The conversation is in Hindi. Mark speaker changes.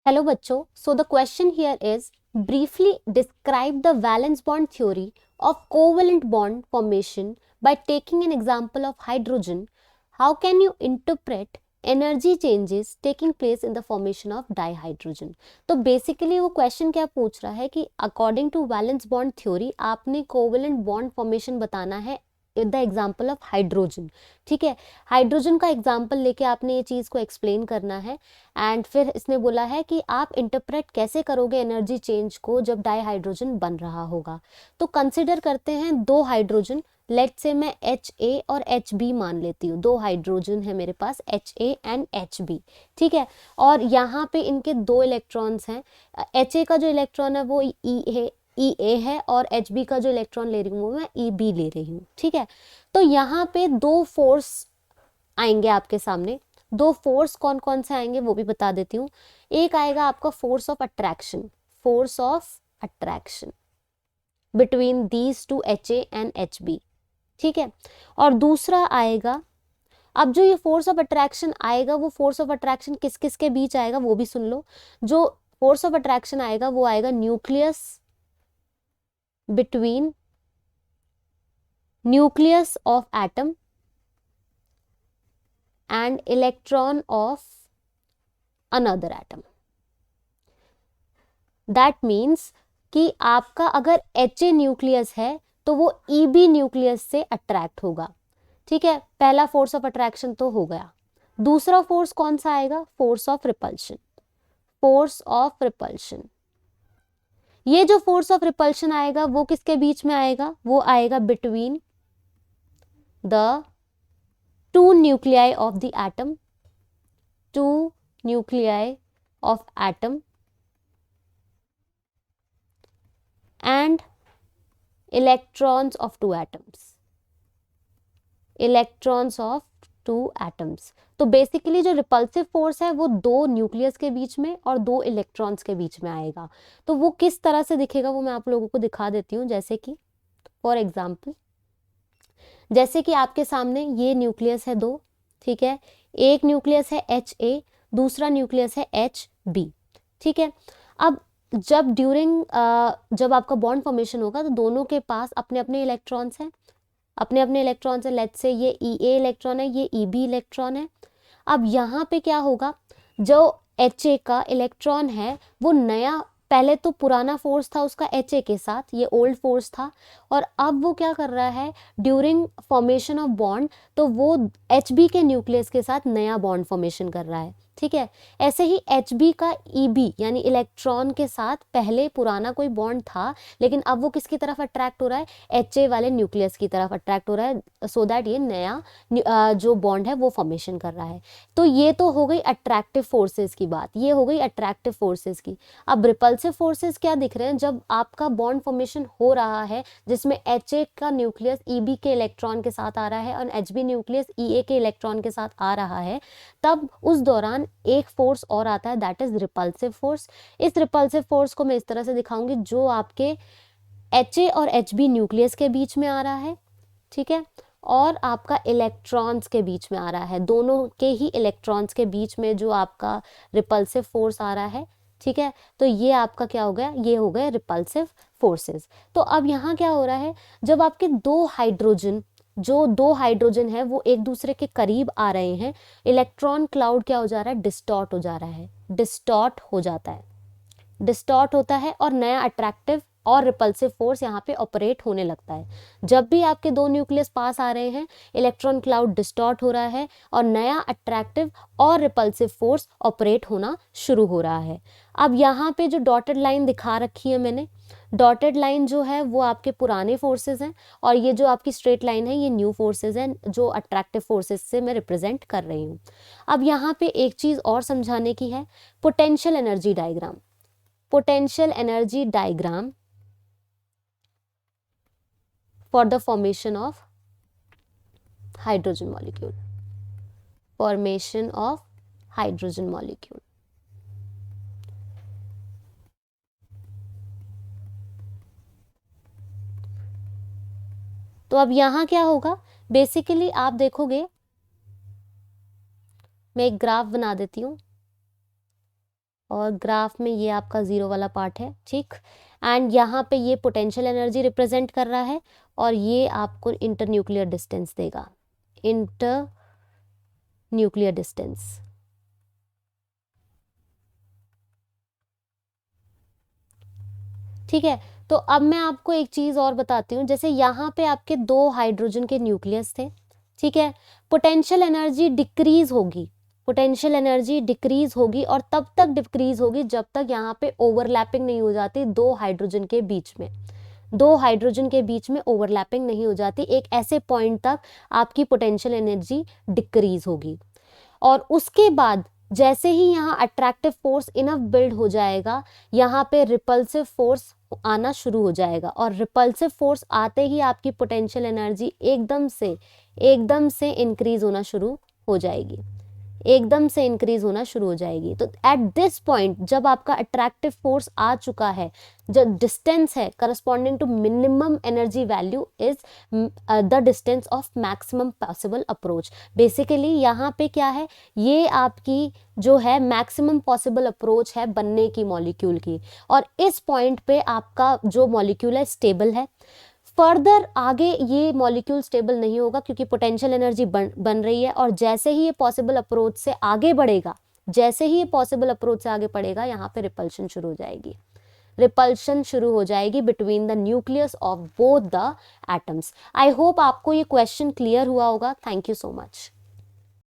Speaker 1: Hello बच्चों, so the question here is briefly describe the valence bond theory of covalent bond formation by taking an example of hydrogen. How can you interpret energy changes taking place in the formation of dihydrogen? तो बेसिकली वो क्वेश्चन क्या पूछ रहा है कि according to valence bond theory आपने कोवेलेंट बॉन्ड फॉर्मेशन बताना है द एग्जाम्पल ऑफ हाइड्रोजन। ठीक है, हाइड्रोजन का एग्जाम्पल लेके आपने ये चीज़ को एक्सप्लेन करना है एंड फिर इसने बोला है कि आप इंटरप्रेट कैसे करोगे एनर्जी चेंज को जब डाईहाइड्रोजन बन रहा होगा। तो कंसिडर करते हैं दो हाइड्रोजन, लेट से मैं HA और HB मान लेती हूँ। दो हाइड्रोजन है मेरे पास HA एंड HB। ठीक है, और यहाँ पे इनके दो इलेक्ट्रॉन्स हैं। HA का जो इलेक्ट्रॉन है वो EA है और HB का जो इलेक्ट्रॉन ले रही हूँ वो मैं EB ले रही हूँ। ठीक है, तो यहाँ पे दो फोर्स आएंगे आपके सामने। दो फोर्स कौन कौन से आएंगे वो भी बता देती हूँ। एक आएगा आपका force of attraction between these two HA and HB। ठीक है, और दूसरा आएगा, अब जो ये फोर्स ऑफ अट्रैक्शन आएगा वो फोर्स ऑफ अट्रैक्शन किस किस के बीच आएगा वो भी सुन लो। जो फोर्स ऑफ अट्रैक्शन आएगा वो आएगा nucleus between nucleus of atom and electron of another atom. That means कि आपका अगर HA न्यूक्लियस है तो वो EB न्यूक्लियस से अट्रैक्ट होगा। ठीक है, पहला फोर्स ऑफ अट्रैक्शन तो हो गया। दूसरा फोर्स कौन सा आएगा? Force of repulsion. ये जो फोर्स ऑफ रिपल्शन आएगा वो किसके बीच में आएगा? वो आएगा between the two nuclei of the atom, and electrons of two atoms। तो बेसिकली जो रिपल्सिव फोर्स है वो दो न्यूक्लियस के बीच में और दो इलेक्ट्रॉन्स के बीच में आएगा। तो वो किस तरह से दिखेगा वो मैं आप लोगों को दिखा देती हूँ। जैसे कि फॉर एग्जाम्पल, जैसे कि आपके सामने ये न्यूक्लियस है दो। ठीक है, एक न्यूक्लियस है HA, दूसरा न्यूक्लियस है HB। ठीक है, अब जब आपका बॉन्ड फॉर्मेशन होगा तो दोनों के पास अपने अपने इलेक्ट्रॉन्स हैं, लेट्स से ये EA इलेक्ट्रॉन है, ये EB इलेक्ट्रॉन है। अब यहाँ पे क्या होगा, जो HA का इलेक्ट्रॉन है वो नया, पहले तो पुराना फोर्स था उसका HA के साथ, ये ओल्ड फोर्स था, और अब वो क्या कर रहा है ड्यूरिंग फॉर्मेशन ऑफ बॉन्ड, तो वो HB के न्यूक्लियस के साथ नया बॉन्ड फॉर्मेशन कर रहा है। ठीक है, ऐसे ही HB का EB यानी इलेक्ट्रॉन के साथ पहले पुराना कोई बॉन्ड था, लेकिन अब वो किसकी तरफ अट्रैक्ट हो रहा है? HA वाले न्यूक्लियस की तरफ अट्रैक्ट हो रहा है, सो दैट ये नया जो बॉन्ड है वो फॉर्मेशन कर रहा है। तो ये तो हो गई अट्रैक्टिव फोर्सेस की बात, ये हो गई अट्रैक्टिव फोर्सेस की। अब रिपल्सिव फोर्सेस क्या दिख रहे हैं? जब आपका बॉन्ड फॉर्मेशन हो रहा है जिसमें HA का न्यूक्लियस EB के इलेक्ट्रॉन के साथ आ रहा है और HB न्यूक्लियस EA के इलेक्ट्रॉन के साथ आ रहा है, तब उस दौरान एक फोर्स और आता है, दैट इज रिपल्सिव फोर्स। इस रिपल्सिव फोर्स को मैं इस तरह से दिखाऊंगी, जो आपके HA और HB न्यूक्लियस के बीच में आ रहा है। ठीक है, और आपका इलेक्ट्रॉन्स के बीच में आ रहा है, दोनों के ही इलेक्ट्रॉन्स के बीच में जो आपका रिपल्सिव फोर्स आ रहा है। ठीक है, तो ये आपका क्या हो गया? ये हो गए रिपल्सिव फोर्सेस। तो अब यहाँ क्या हो रहा है, जब आपके दो हाइड्रोजन है वो एक दूसरे के करीब आ रहे हैं, इलेक्ट्रॉन क्लाउड क्या हो जा रहा है? डिस्टॉर्ट होता है और नया अट्रैक्टिव और रिपल्सिव फोर्स यहाँ पे ऑपरेट होने लगता है। जब भी आपके दो न्यूक्लियस पास आ रहे हैं, इलेक्ट्रॉन क्लाउड डिस्टॉर्ट हो रहा है और नया अट्रैक्टिव और रिपल्सिव फोर्स ऑपरेट होना शुरू हो रहा है। अब यहाँ पे जो डॉटेड लाइन दिखा रखी है मैंने, डॉटेड लाइन जो है वो आपके पुराने फोर्सेस हैं, और ये जो आपकी स्ट्रेट लाइन है ये न्यू फोर्सेस हैं जो अट्रैक्टिव फोर्सेस से मैं रिप्रेजेंट कर रही हूँ। अब यहाँ पे एक चीज़ और समझाने की है, potential energy diagram for the formation of hydrogen molecule। तो अब यहाँ क्या होगा, बेसिकली आप देखोगे, मैं एक ग्राफ बना देती हूँ और ग्राफ में ये आपका जीरो वाला पार्ट है, ठीक। एंड यहाँ पे ये पोटेंशियल एनर्जी रिप्रेजेंट कर रहा है और ये आपको इंटर न्यूक्लियर डिस्टेंस देगा, इंटर न्यूक्लियर डिस्टेंस। ठीक है, तो अब मैं आपको एक चीज और बताती हूँ। जैसे यहाँ पे आपके 2 हाइड्रोजन के न्यूक्लियस थे, ठीक है, पोटेंशियल एनर्जी डिक्रीज होगी, पोटेंशियल एनर्जी डिक्रीज होगी और तब तक डिक्रीज होगी जब तक यहाँ पे ओवरलैपिंग नहीं हो जाती 2 हाइड्रोजन के बीच में, 2 हाइड्रोजन के बीच में ओवरलैपिंग नहीं हो जाती। एक ऐसे पॉइंट तक आपकी पोटेंशियल एनर्जी डिक्रीज होगी और उसके बाद जैसे ही यहाँ अट्रैक्टिव फोर्स इनफ बिल्ड हो जाएगा, यहाँ पे रिपल्सिव फोर्स आना शुरू हो जाएगा और रिपल्सिव फोर्स आते ही आपकी पोटेंशियल एनर्जी एकदम से इंक्रीज होना शुरू हो जाएगी, एकदम से इंक्रीज होना शुरू हो जाएगी। तो एट दिस पॉइंट जब आपका अट्रैक्टिव फोर्स आ चुका है, जो डिस्टेंस है corresponding to minimum energy value is the distance of maximum possible approach. Basically यहाँ पे क्या है, ये आपकी जो है मैक्सिमम पॉसिबल अप्रोच है बनने की मॉलिक्यूल की, और इस पॉइंट पे आपका जो मॉलिक्यूल है स्टेबल है। फर्दर आगे ये मॉलिक्यूल स्टेबल नहीं होगा क्योंकि पोटेंशियल एनर्जी बन रही है, और जैसे ही ये पॉसिबल अप्रोच से आगे बढ़ेगा, जैसे ही ये पॉसिबल अप्रोच से आगे बढ़ेगा, यहाँ पे रिपल्शन शुरू हो जाएगी, रिपल्शन शुरू हो जाएगी between the nucleus of both the atoms. I hope आपको ये क्वेश्चन क्लियर हुआ होगा। Thank you so much.